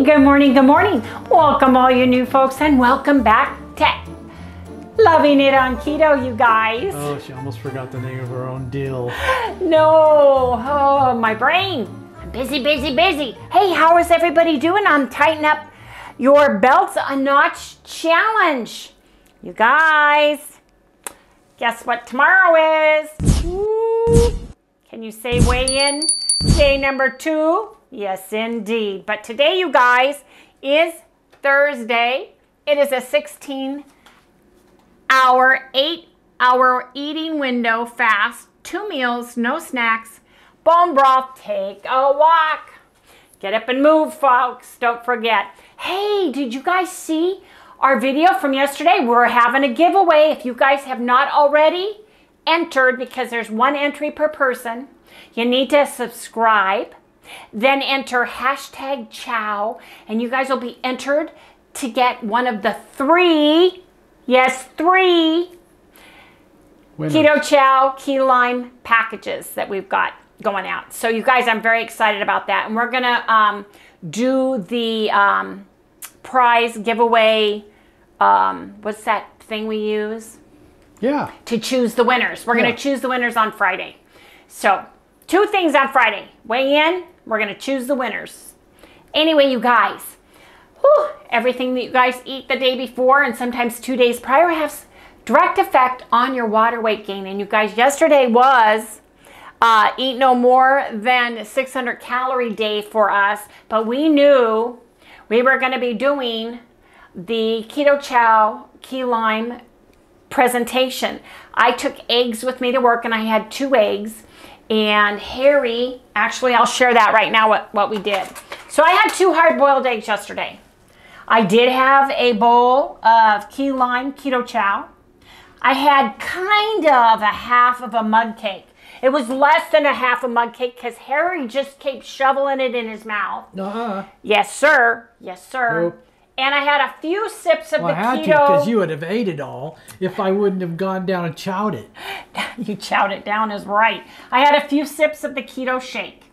good morning, good morning. Welcome all you new folks and welcome back to Loving It on Keto, you guys. Oh, she almost forgot the name of her own deal. No, oh, my brain. I'm busy, busy, busy. Hey, how is everybody doing on Tighten Up Your Belts a Notch Challenge? You guys, guess what tomorrow is? Ooh. Can you say weigh in? Day number 2? Yes, indeed. But today, you guys, is Thursday. It is a 16-hour, 8-hour eating window fast. 2 meals, no snacks. Bone broth, take a walk. Get up and move, folks. Don't forget. Hey, did you guys see our video from yesterday? We're having a giveaway. If you guys have not already entered, because there's 1 entry per person, you need to subscribe. Then enter hashtag CHOW, and you guys will be entered to get one of the 3, yes, 3 winners. Keto Chow Key Lime packages that we've got going out. So you guys, I'm very excited about that. And we're gonna do the prize giveaway, what's that thing we use? Yeah. To choose the winners. We're gonna choose the winners on Friday. So 2 things on Friday. Weigh in, we're going to choose the winners. Anyway, you guys, everything that you guys eat the day before and sometimes 2 days prior has direct effect on your water weight gain. And you guys, yesterday was eat no more than 600 calorie day for us, but we knew we were going to be doing the Keto Chow Key Lime presentation. I took eggs with me to work, and I had 2 eggs. And Harry, actually, I'll share that right now, what we did. So I had 2 hard-boiled eggs yesterday. I did have a bowl of key lime keto chow. I had kind of a half of a mug cake. It was less than a half a mug cake because Harry just kept shoveling it in his mouth. Yes, sir. Yes, sir. Nope. And I had a few sips of the keto. I had to, because you would have ate it all if I wouldn't have gone down and chowed it. You chowed it down is right. I had a few sips of the keto shake.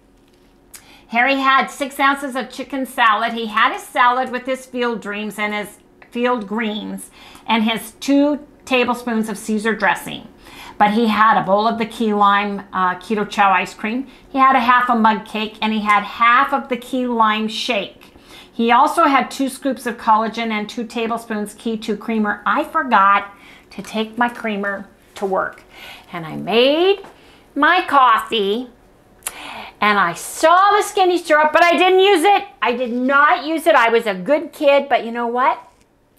Harry had 6 ounces of chicken salad. He had his salad with his field dreams and his field greens and his 2 tablespoons of Caesar dressing. But he had a bowl of the key lime keto chow ice cream. He had a half a mug cake, and he had half of the key lime shake. He also had 2 scoops of collagen and 2 tablespoons Keto creamer. I forgot to take my creamer to work. And I made my coffee, and I saw the skinny syrup, but I didn't use it. I did not use it. I was a good kid, but you know what?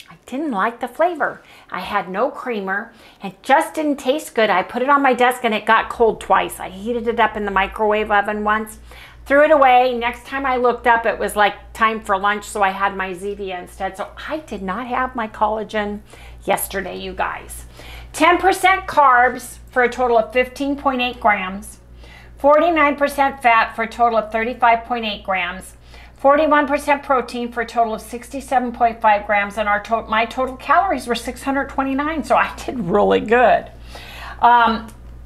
I didn't like the flavor. I had no creamer. It just didn't taste good. I put it on my desk, and it got cold twice. I heated it up in the microwave oven once. Threw it away. Next time I looked up, it was like time for lunch, so I had my Zevia instead. So I did not have my collagen yesterday, you guys. 10% carbs for a total of 15.8 grams. 49% fat for a total of 35.8 grams. 41% protein for a total of 67.5 grams. And my total calories were 629, so I did really good.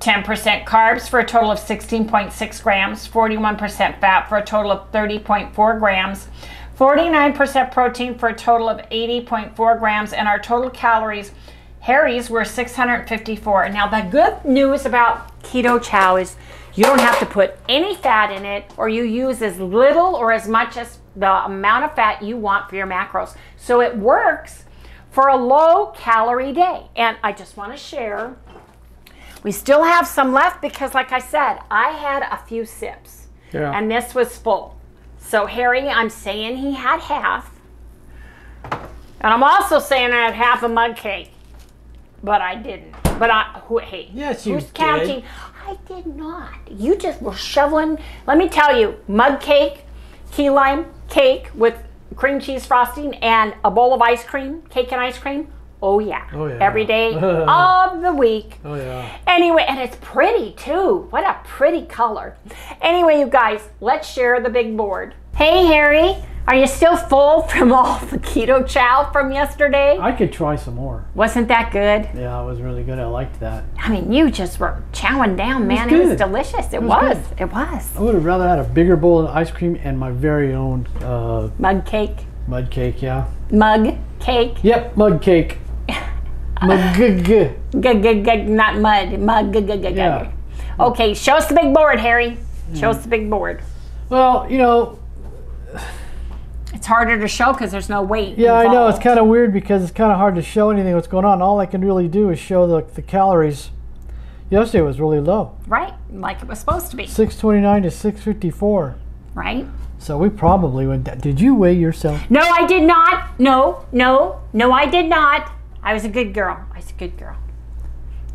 10% carbs for a total of 16.6 grams, 41% fat for a total of 30.4 grams, 49% protein for a total of 80.4 grams, and our total calories, Harry's, were 654. Now, the good news about Keto Chow is you don't have to put any fat in it, or you use as little or as much as the amount of fat you want for your macros. So it works for a low-calorie day. And I just want to share, we still have some left because, like I said, I had a few sips. Yeah. And this was full. So, Harry, I'm saying he had half. And I'm also saying I had half a mug cake. But I didn't. But hey, yes, you who's counting? I did not. You just were shoveling. Let me tell you, mug cake, key lime cake with cream cheese frosting, and a bowl of ice cream, cake and ice cream. Oh yeah. Oh yeah. Every day of the week. Oh yeah. Anyway, and it's pretty too. What a pretty color. Anyway, you guys, let's share the big board. Hey, Harry, Are you still full from all the keto chow from yesterday? I could try some more. Wasn't that good? Yeah, it was really good. I liked that. I mean, you just were chowing down, man. It was It was delicious. It was. It was. I would have rather had a bigger bowl of ice cream and my very own Mug cake. mud cake, yeah. Mug cake. Yep, mud cake. Mug Not mud. Mug. Yeah. Okay, show us the big board, Harry. Show us the big board. Well, you know, it's harder to show because there's no weight. yeah, involved. I know. It's kind of weird because it's kind of hard to show anything what's going on. All I can really do is show the calories. Yesterday was really low. Right, like it was supposed to be. 629 to 654. Right? So we probably went down. Did you weigh yourself? No, I did not. No, I did not. I was a good girl.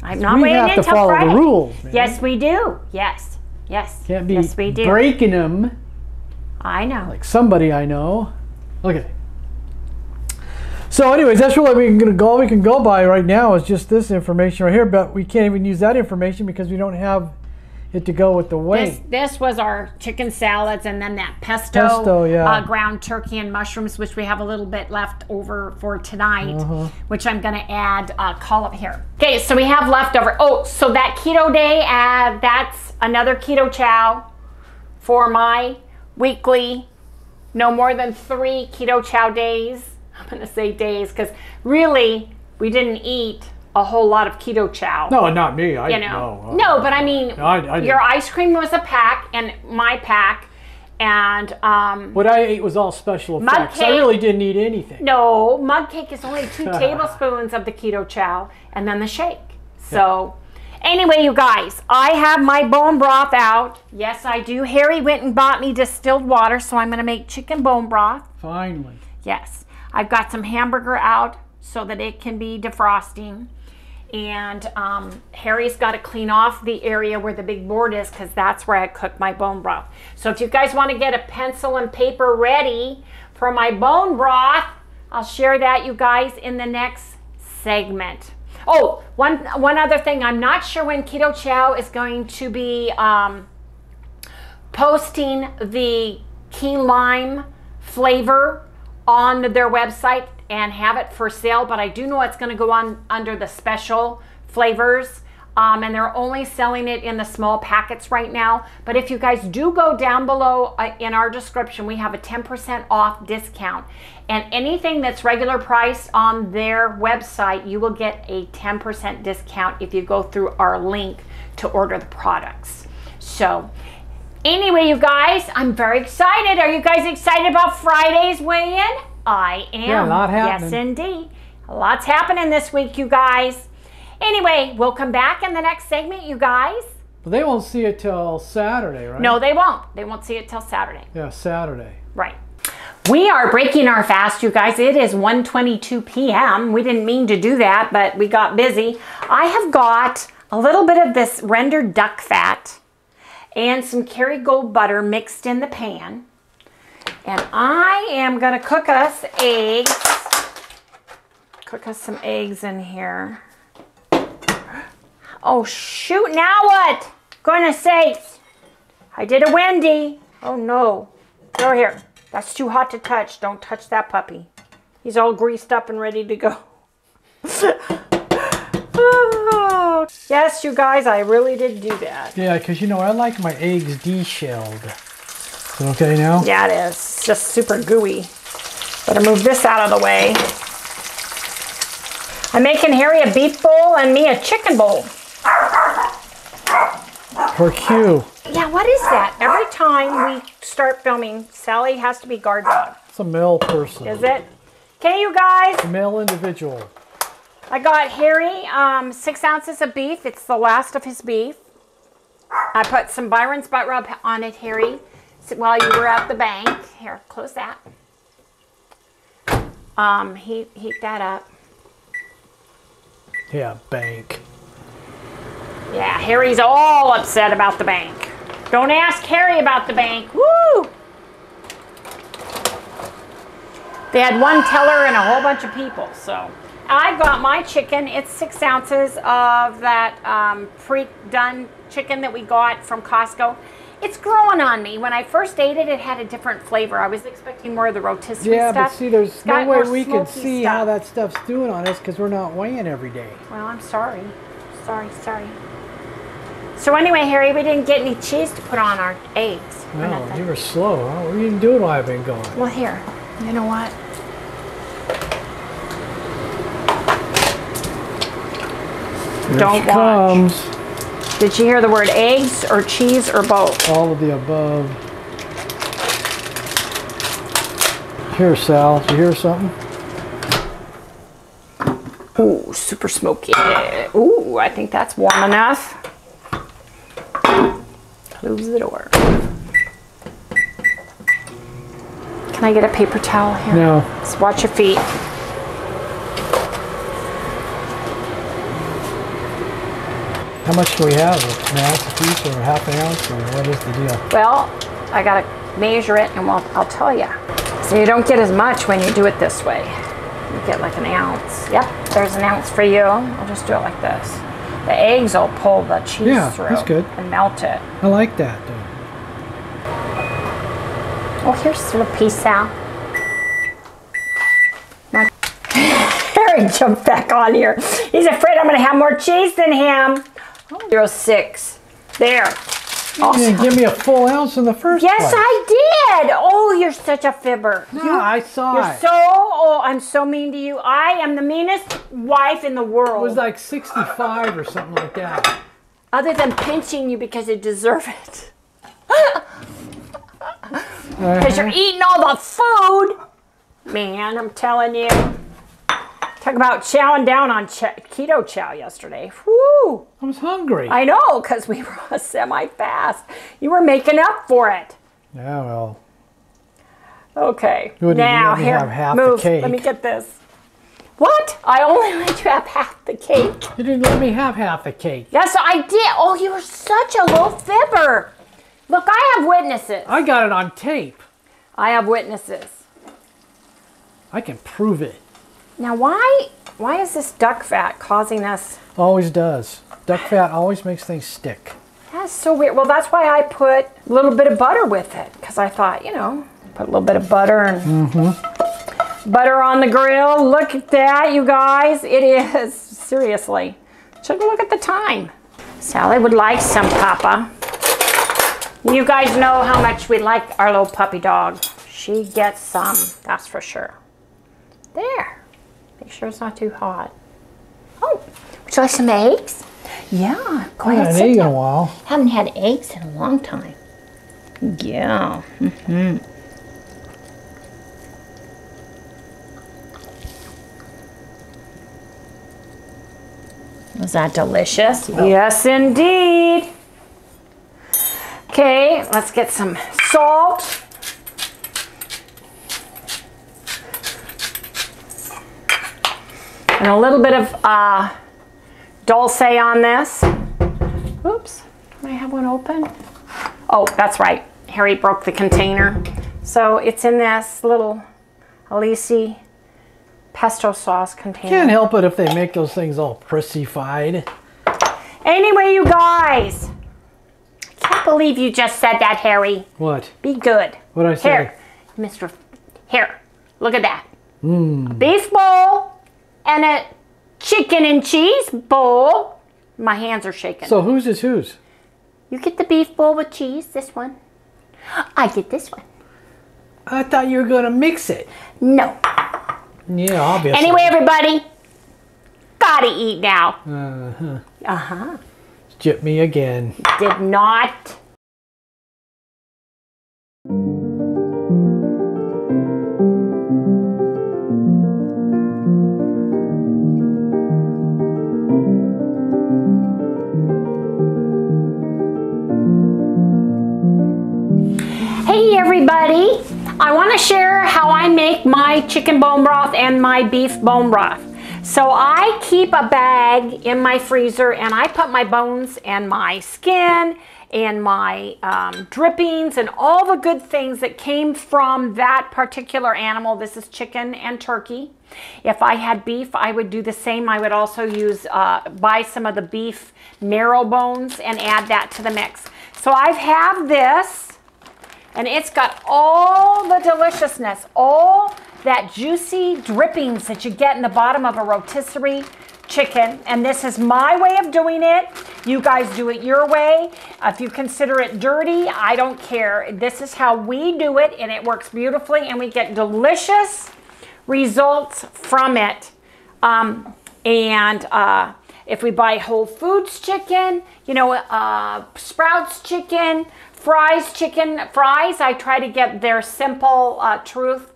I'm not weighing We have to until follow Friday. the rules, man. Yes, we do. Yes. Can't be yes, we do. breaking them I know. like somebody I know. Okay. So anyways, that's really we can go by right now is just this information right here, but we can't even use that information because we don't have it to go with the weight. This was our chicken salads, and then that pesto, yeah. ground turkey and mushrooms, which we have a little bit left over for tonight, which I'm going to add call up here. Okay, so we have leftover. Oh, so that keto day, that's another keto chow for my weekly, no more than 3 keto chow days. I'm going to say days because really we didn't eat a whole lot of keto chow. No, not me. No, but I mean, your ice cream was a pack and my pack, and what I ate was all special effects. I really didn't eat anything. No, mug cake is only 2 tablespoons of the keto chow, and then the shake. So, anyway, you guys, I have my bone broth out. Yes, I do. Harry went and bought me distilled water, so I'm going to make chicken bone broth. Finally. Yes, I've got some hamburger out so that it can be defrosting. And Harry's got to clean off the area where the big board is because that's where I cook my bone broth. So if you guys want to get a pencil and paper ready for my bone broth, I'll share that, you guys, in the next segment. Oh, one other thing. I'm not sure when Keto Chow is going to be posting the key lime flavor on their website and have it for sale, but I do know it's going to go on under the special flavors, and they're only selling it in the small packets right now. But if you guys do go down below in our description, we have a 10% off discount, and anything that's regular priced on their website, you will get a 10% discount if you go through our link to order the products. So anyway, you guys, I'm very excited. Are you guys excited about Friday's weigh-in? I am. Yeah, a lot happening. Yes, indeed. A lot's happening this week, you guys. Anyway, we'll come back in the next segment, you guys. But they won't see it till Saturday, right? No, they won't. They won't see it till Saturday. Yeah, Saturday. Right. We are breaking our fast, you guys. It is 1:22 p.m. We didn't mean to do that, but we got busy. I have got a little bit of this rendered duck fat and some Kerrygold butter mixed in the pan. And I am going to cook us eggs. Cook us some eggs in here. Oh, shoot. Now what? Goodness sakes. I did a Wendy. Oh, no. Go here. That's too hot to touch. Don't touch that puppy. He's all greased up and ready to go. Oh, yes, you guys, I really did do that. Yeah, because, you know, I like my eggs de-shelled. Okay now? Yeah, it is. It's just super gooey. Better move this out of the way. I'm making Harry a beef bowl and me a chicken bowl. For Q. Yeah, what is that? Every time we start filming, Sally has to be guard dog. It's a male person. Is it? Okay, you guys. A male individual. I got Harry 6 ounces of beef. It's the last of his beef. I put some Byron's butt rub on it, Harry, while you were at the bank. Here, close that. Heat that up. Yeah, bank. Yeah, Harry's all upset about the bank. Don't ask Harry about the bank. Woo! They had one teller and a whole bunch of people, so. I got my chicken. It's 6 ounces of that pre-done chicken that we got from Costco. It's growing on me. When I first ate it, it had a different flavor. I was expecting more of the rotisserie Yeah, stuff. but see, there's no way we can see stuff. how that stuff's doing on us because we're not weighing every day. Well, I'm sorry. Sorry. So anyway, Harry, we didn't get any cheese to put on our eggs. No, you were slow. Huh? What are you doing while I've been gone? Well, here. You know what? Here Don't she comes. Did you hear the word eggs or cheese or both? All of the above. Here, Sal, did you hear something? Ooh, super smoky. Ooh, I think that's warm enough. Close the door. Can I get a paper towel here? No. Just watch your feet. How much do we have? An ounce a piece or half an ounce, or what is the deal? Well, I gotta measure it and I'll tell you. So you don't get as much when you do it this way. You get like an ounce. Yep, there's an ounce for you. I'll just do it like this. The eggs will pull the cheese through. That's good. And melt it. I like that, though. Oh, here's a little piece, Sal. Harry jumped back on here. He's afraid I'm gonna have more cheese than him. 0.06. There. You didn't give me a full ounce in the first place. Yes, I did. Oh, you're such a fibber. No, I saw You're it. oh, I'm so mean to you. I am the meanest wife in the world. It was like 65 or something like that. Other than pinching you because you deserve it. Because you're eating all the food. Man, I'm telling you. Talk about chowing down on keto chow yesterday. Woo! I was hungry. I know, because we were on semi-fast. You were making up for it. Yeah, well. Okay. Wouldn't Now, let me here, have half move. the cake. Let me get this. What? I only let you have half the cake. You didn't let me have half the cake. Yes, I did. Oh, you were such a little fibber. Look, I have witnesses. I got it on tape. I have witnesses. I can prove it. Now, why is this duck fat causing us? Always does. Duck fat always makes things stick. That's so weird. Well, that's why I put a little bit of butter with it. Because I thought, you know, put a little bit of butter and butter on the grill. Look at that, you guys. It is, seriously. Take a look at the time. Sally would like some, Papa. You guys know how much we like our little puppy dog. She gets some, that's for sure. There. Make sure it's not too hot. Oh, would you like some eggs? Yeah, go ahead. I haven't eaten in a while. Haven't had eggs in a long time. Yeah. Was that delicious? Yes, indeed. Okay, let's get some salt. And a little bit of dulce on this. Oops, do I have one open? Oh, that's right. Harry broke the container. So it's in this little Alisi pesto sauce container. Can't help it if they make those things all prissy-fied. Anyway, you guys. I can't believe you just said that, Harry. What? Be good. What'd I say? Here, Mr. Here, look at that. A beef bowl and a chicken and cheese bowl. My hands are shaking. So whose is whose? You get the beef bowl with cheese, this one. I get this one. I thought you were going to mix it. No. Yeah, obviously. Anyway, everybody, gotta eat now. Jip me again. Did not. Hey everybody, I want to share how I make my chicken bone broth and my beef bone broth. So I keep a bag in my freezer and I put my bones and my skin and my drippings and all the good things that came from that particular animal. This is chicken and turkey. If I had beef, I would do the same. I would also use buy some of the beef marrow bones and add that to the mix. So I have this, and it's got all the deliciousness, all that juicy drippings that you get in the bottom of a rotisserie chicken. And this is my way of doing it. You guys do it your way. If you consider it dirty, I don't care. This is how we do it, and it works beautifully, and we get delicious results from it. If we buy Whole Foods chicken, you know, Sprouts chicken, fries, I try to get their Simple Truth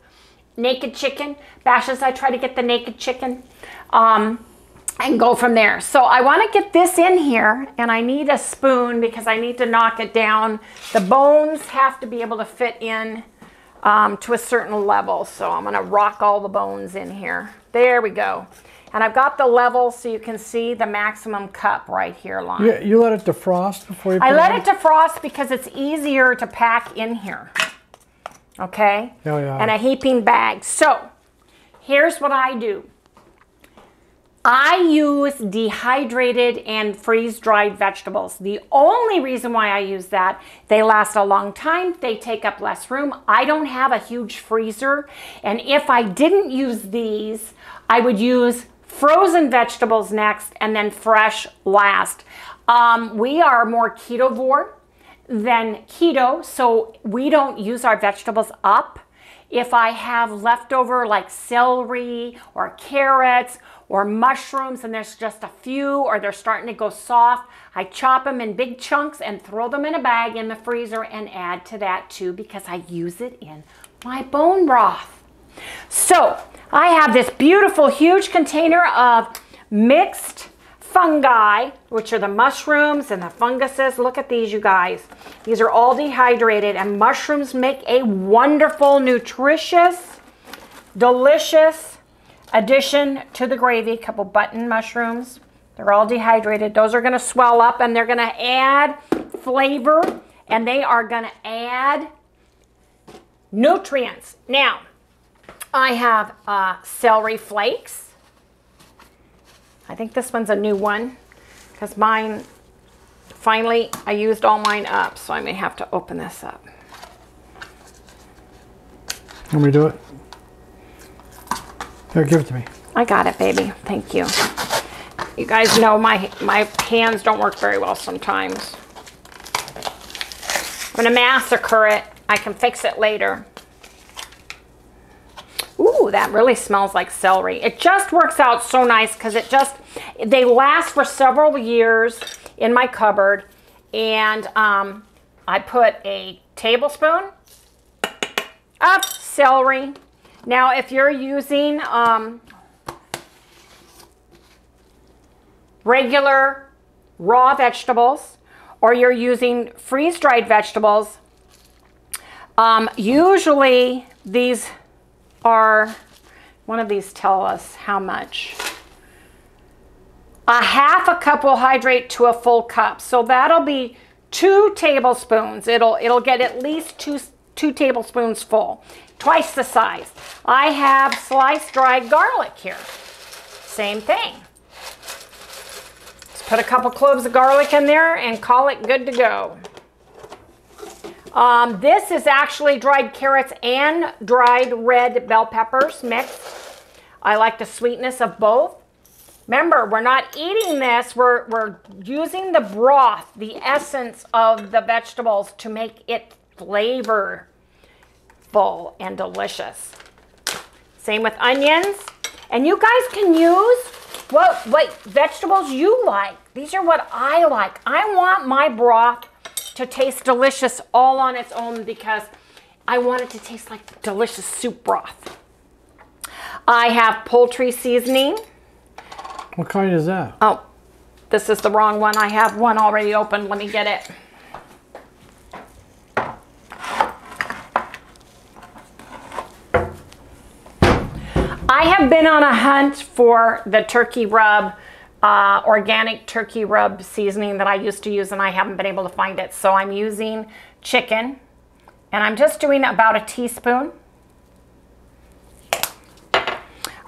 naked chicken. Bashes, I try to get the naked chicken and go from there. So I want to get this in here, and I need a spoon because I need to knock it down. The bones have to be able to fit in to a certain level. So I'm going to rock all the bones in here. There we go. And I've got the level so you can see the maximum cup right here, Lon. Yeah, you let it defrost before you put I let it defrost because it's easier to pack in here. Okay? Oh, yeah. And a heaping bag. So, here's what I do. I use dehydrated and freeze-dried vegetables. The only reason why I use that, they last a long time, they take up less room. I don't have a huge freezer, and if I didn't use these, I would use frozen vegetables next and then fresh last. We are more ketovore than keto, so we don't use our vegetables up. If I have leftover like celery or carrots or mushrooms and there's just a few or they're starting to go soft, I chop them in big chunks and throw them in a bag in the freezer and add to that too because I use it in my bone broth. So I have this beautiful huge container of mixed fungi, which are the mushrooms and the funguses. Look at these, you guys. These are all dehydrated, and mushrooms make a wonderful, nutritious, delicious addition to the gravy. A couple button mushrooms. They're all dehydrated. Those are going to swell up, and they're going to add flavor, and they are going to add nutrients. Now, I have celery flakes. I think this one's a new one because mine, finally, I used all mine up, so I may have to open this up. Let me do it. Here, give it to me. I got it, baby. Thank you. You guys know my hands don't work very well sometimes. I'm going to massacre it. I can fix it later. Ooh, that really smells like celery. It just works out so nice because they last for several years in my cupboard. And I put a tablespoon of celery. Now, if you're using regular raw vegetables or you're using freeze-dried vegetables, usually these are, one of these tell us how much. A half a cup will hydrate to a full cup. So that'll be 2 tablespoons. It'll get at least two tablespoons full. Twice the size. I have sliced dried garlic here. Same thing. Just put a couple cloves of garlic in there and call it good to go. This is actually dried carrots and dried red bell peppers mixed. I like the sweetness of both. Remember, we're not eating this. We're using the broth, the essence of the vegetables to make it flavorful and delicious. Same with onions. And you guys can use what vegetables you like. These are what I like. I want my broth to taste delicious all on its own because I want it to taste like delicious soup broth. I have poultry seasoning. What kind is that? Oh, this is the wrong one. I have one already open. Let me get it. I have been on a hunt for the turkey rub, organic turkey rub seasoning that I used to use, and I haven't been able to find it. So I'm using chicken, and I'm just doing about a teaspoon.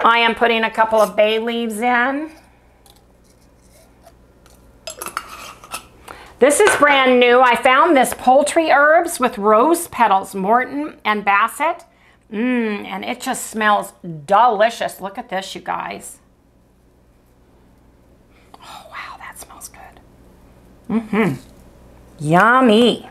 I am putting a couple of bay leaves in. This is brand new. I found this poultry herbs with rose petals, Morton and Bassett. And it just smells delicious. Look at this, you guys. Oh, wow, that smells good. Yummy.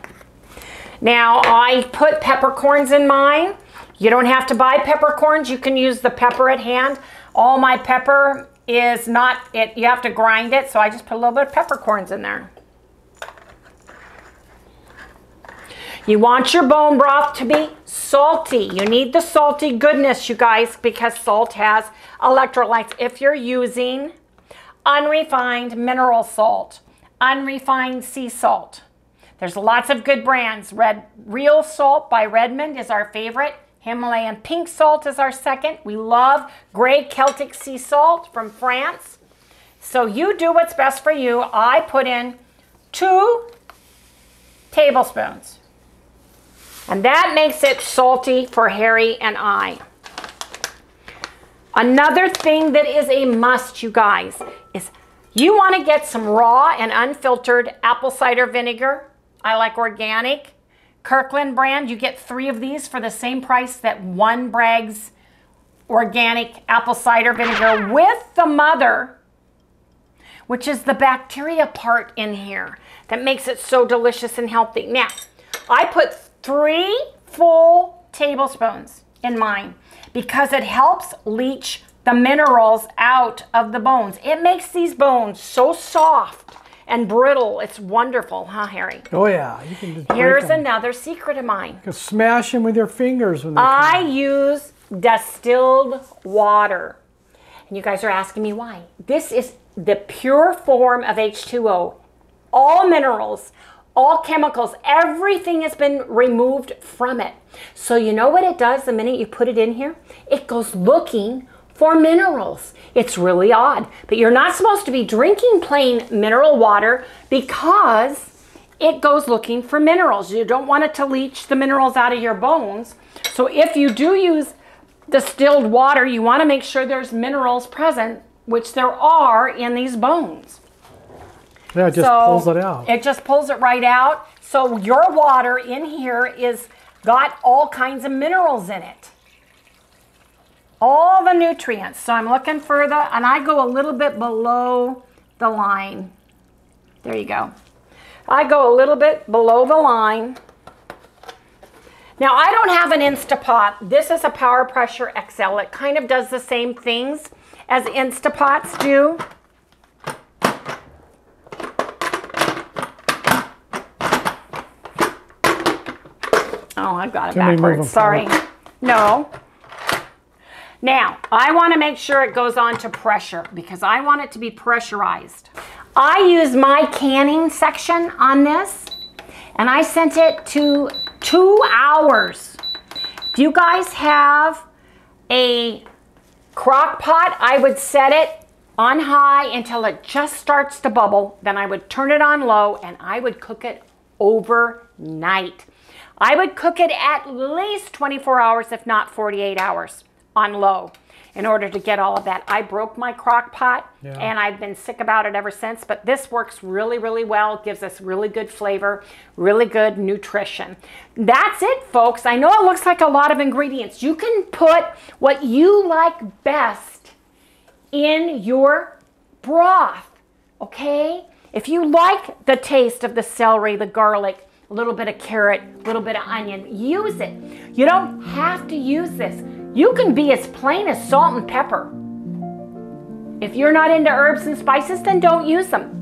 Now, I put peppercorns in mine. You don't have to buy peppercorns. You can use the pepper at hand. All my pepper is not, you have to grind it, so I just put a little bit of peppercorns in there. You want your bone broth to be salty. You need the salty goodness, you guys, because salt has electrolytes. If you're using unrefined mineral salt, unrefined sea salt, there's lots of good brands. Real Salt by Redmond is our favorite. Himalayan pink salt is our second. We love gray Celtic sea salt from France. So you do what's best for you. I put in 2 tablespoons. And that makes it salty for Harry and I. Another thing that is a must, you guys, is you want to get some raw and unfiltered apple cider vinegar. I like organic. Kirkland brand, you get 3 of these for the same price that 1 Bragg's organic apple cider vinegar with the mother, which is the bacteria part in here that makes it so delicious and healthy. Now, I put 3 full tablespoons in mine because it helps leach the minerals out of the bones. It makes these bones so soft and brittle. It's wonderful, huh, Harry? Oh, yeah. You can just Here's another secret of mine. You can smash them with your fingers. When I use distilled water. And you guys are asking me why. This is the pure form of H2O. All minerals, all chemicals, everything has been removed from it. So you know what it does the minute you put it in here? It goes looking for minerals. It's really odd, but you're not supposed to be drinking plain mineral water because it goes looking for minerals. You don't want it to leach the minerals out of your bones. So if you do use distilled water, you want to make sure there's minerals present, which there are in these bones. Yeah, it just pulls it out. It just pulls it right out. So your water in here is got all kinds of minerals in it. All the nutrients. So I'm looking for and I go a little bit below the line. There you go. I go a little bit below the line. Now I don't have an Instapot. This is a Power Pressure XL. It kind of does the same things as Instapots do. Oh, I got it backwards. Sorry. No. Now, I want to make sure it goes on to pressure because I want it to be pressurized. I use my canning section on this and I sent it to 2 hours. Do you guys have a crock pot? I would set it on high until it just starts to bubble. Then I would turn it on low and I would cook it overnight. I would cook it at least 24 hours, if not 48 hours on low in order to get all of that. I broke my crock pot and I've been sick about it ever since, but this works really, really well. It gives us really good flavor, really good nutrition. That's it, folks. I know it looks like a lot of ingredients. You can put what you like best in your broth, okay? If you like the taste of the celery, the garlic, a little bit of carrot, a little bit of onion, use it. You don't have to use this. You can be as plain as salt and pepper. If you're not into herbs and spices, then don't use them.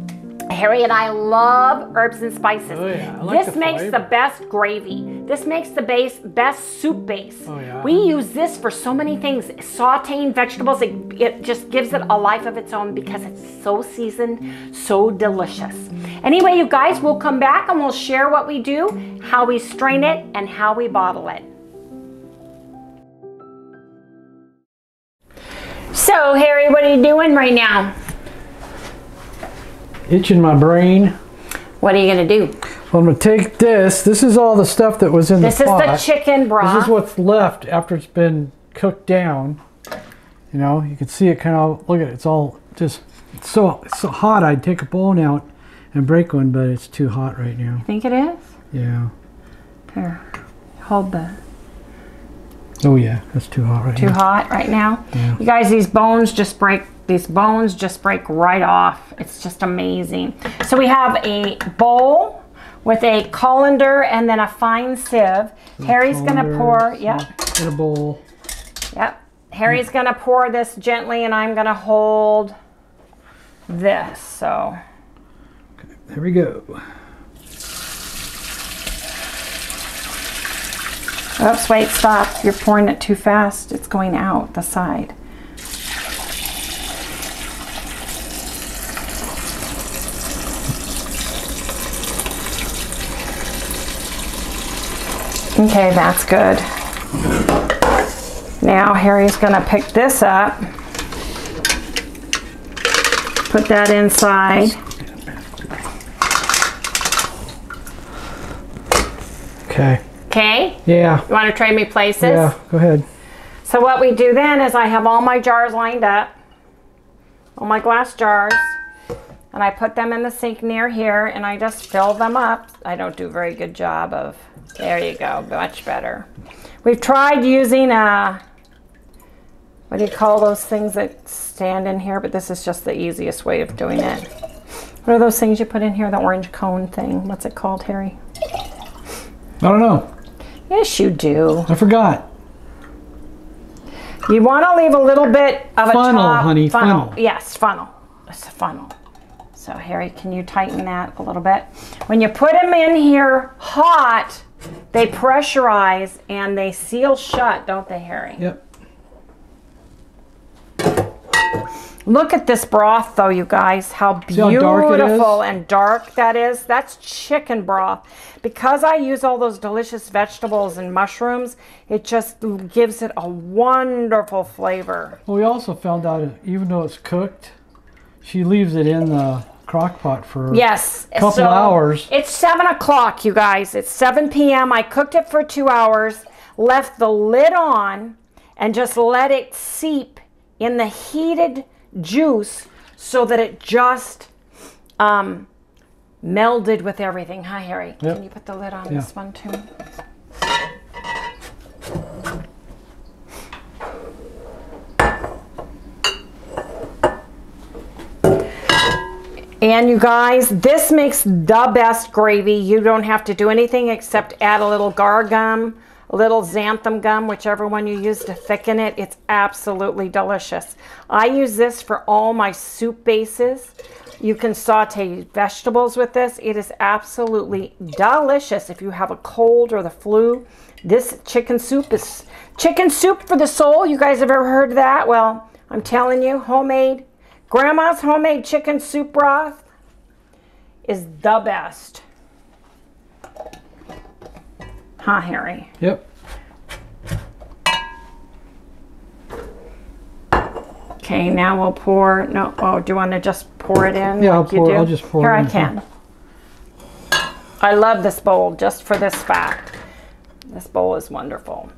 Harry and I love herbs and spices. Oh, yeah. I like this makes the best gravy. This makes the best soup base. Oh, yeah. We use this for so many things. Sauteing vegetables, it just gives it a life of its own because it's so seasoned, so delicious. Anyway, you guys, we'll come back and we'll share what we do, how we strain it, and how we bottle it. So, Harry, what are you doing right now? Itching my brain. What are you going to do? Well, I'm going to take this. This is all the stuff that was in the pot. This is the chicken broth. This is what's left after it's been cooked down. You know, you can see it kind of, look at it. It's all just, it's so hot. I'd take a bone out and break one, but it's too hot right now. You think it is? Yeah. Here, hold the... Oh yeah, that's too hot right now. Too hot right now? Yeah. You guys, these bones just break right off. It's just amazing. So we have a bowl with a colander and then a fine sieve. Harry's gonna pour, yep. In a bowl. Yep. Harry's gonna pour this gently and I'm gonna hold this, so. Okay, there we go. Oops, wait, stop. You're pouring it too fast. It's going out the side. Okay, that's good. Now Harry's gonna pick this up. Put that inside. Okay. Okay? Yeah. You want to trade me places? Yeah, go ahead. So what we do then is I have all my jars lined up, all my glass jars, and I put them in the sink near here and I just fill them up. I don't do a very good job of, there you go, much better. We've tried using a, what do you call those things that stand in here, but this is just the easiest way of doing it. What are those things you put in here, the orange cone thing? What's it called, Harry? I don't know. Yes, you do. I forgot. You want to leave a little bit of a Funnel, top. honey, funnel. Yes, funnel. It's a funnel. So, Harry, can you tighten that a little bit? When you put them in here hot, they pressurize and they seal shut, don't they, Harry? Yep. Look at this broth, though, you guys. How beautiful and dark that is. That's chicken broth. Because I use all those delicious vegetables and mushrooms, it just gives it a wonderful flavor. Well, we also found out, even though it's cooked, she leaves it in the crock pot for a couple hours. It's 7 o'clock, you guys. It's 7 p.m. I cooked it for 2 hours, left the lid on, and just let it seep in the heated juice so that it just melded with everything. Hi, Harry. Yep. Can you put the lid on this one too? And you guys, this makes the best gravy. You don't have to do anything except add a little gar gum, a little xanthan gum, whichever one you use to thicken it. It's absolutely delicious. I use this for all my soup bases. You can saute vegetables with this. It is absolutely delicious if you have a cold or the flu. This chicken soup is chicken soup for the soul. You guys have ever heard of that? Well, I'm telling you, homemade, Grandma's homemade chicken soup broth is the best. Huh, Harry? Yep. Okay, now we'll pour. No, oh, do you want to just pour it in? Yeah, like I'll just pour Here it in. I can. I love this bowl just for this fact. This bowl is wonderful.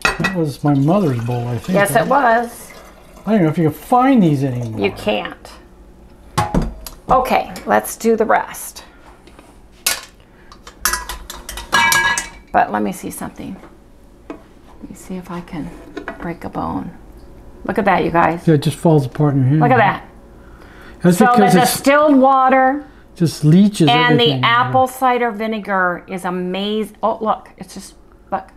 That was my mother's bowl, I think. Yes, it was. I don't know if you can find these anymore. You can't. Okay, let's do the rest. But let me see something. Let me see if I can break a bone. Look at that, you guys. Yeah, it just falls apart in your hand. Look at that. That's so because the it's distilled water just leaches and everything. the apple cider vinegar is amazing. Oh, look, it's just, look.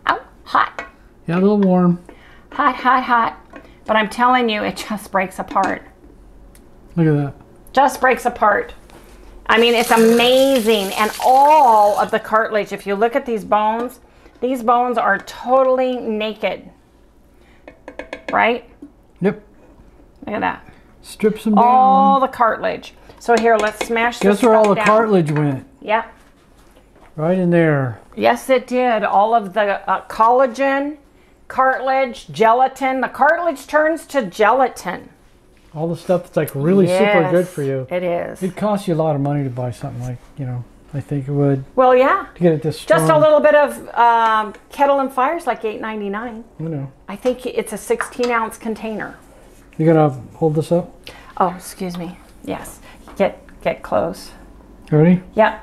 Oh, hot. Yeah, a little warm. Hot, hot, hot. But I'm telling you, it just breaks apart. Look at that. Just breaks apart. I mean, it's amazing. And all of the cartilage, if you look at these bones are totally naked. Right? Yep. Look at that. Strips them down. All the cartilage. So here, let's smash this Guess where all the down. cartilage went? Yep. Right in there. Yes, it did. All of the collagen, cartilage, gelatin. The cartilage turns to gelatin. All the stuff that's like really super good for you. It is. It costs you a lot of money to buy something like, you know, I think it would. Well, yeah. To get it this strong. Just a little bit of Kettle and Fire's like $8.99. I know. I think it's a 16-ounce container. You gonna hold this up? Oh, excuse me. Yes. Get close. Ready? Yep.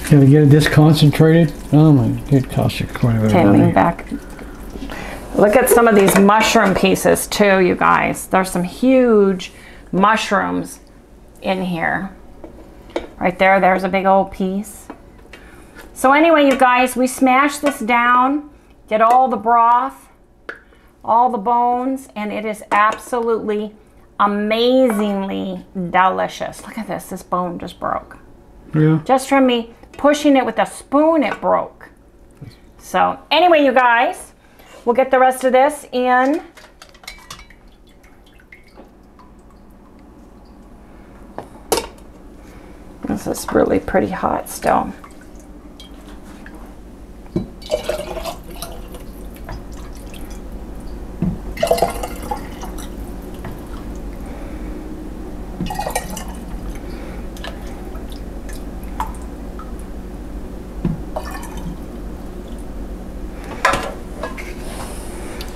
Can we get it this concentrated? Oh my good gosh, okay, lean back. Look at some of these mushroom pieces too, you guys. There's some huge mushrooms in here. Right there, there's a big old piece. So anyway, you guys, we smash this down, get all the broth, all the bones, and it is absolutely amazingly delicious. Look at this, this bone just broke. Yeah. Just from me pushing it with a spoon, it broke. So anyway, you guys, we'll get the rest of this in. This is really pretty hot still.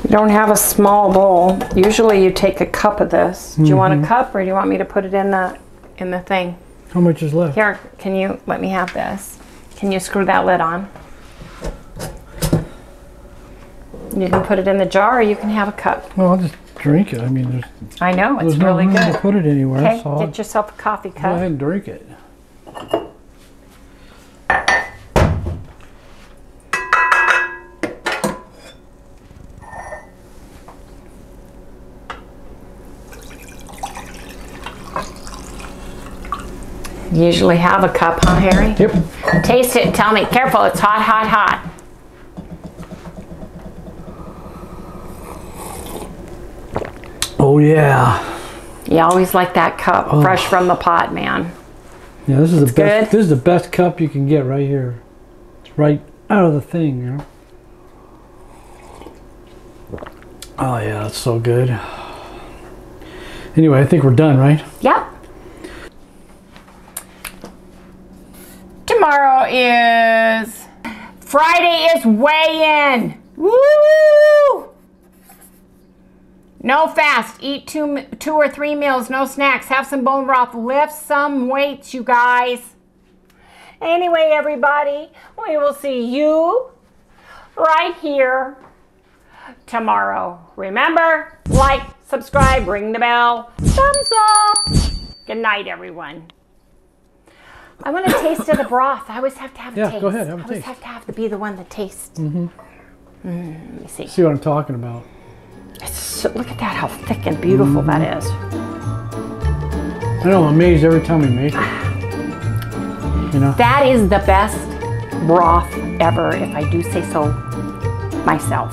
You don't have a small bowl. Usually you take a cup of this. Do you want a cup, or do you want me to put it in the thing? How much is left? Here, can you let me have this? Can you screw that lid on? You can put it in the jar, or you can have a cup. Well, I'll just drink it. I mean, I know, it's no really room good. to put it anywhere. Okay, So get yourself a coffee cup. go ahead and drink it. You usually have a cup, huh, Harry? Yep. Taste it and tell me. Careful, it's hot, hot, hot. Oh yeah. You always like that cup, fresh from the pot, man. Yeah, this is the best. Good. This is the best cup you can get right here. It's right out of the thing, you know. Oh yeah, it's so good. Anyway, I think we're done, right? Yep. Tomorrow is Friday is weigh-in. Woo! No fast. Eat two or three meals. No snacks. Have some bone broth. Lift some weights, you guys. Anyway, everybody, we will see you right here tomorrow. Remember, like, subscribe, ring the bell, thumbs up. Good night, everyone. I want a taste of the broth. I always have to have a taste. Yeah, go ahead, have a I always taste. have to be the one that tastes. Let me see. See what I'm talking about. Look at that, how thick and beautiful that is. I know, I'm amazed every time we make it. You know? That is the best broth ever, if I do say so myself.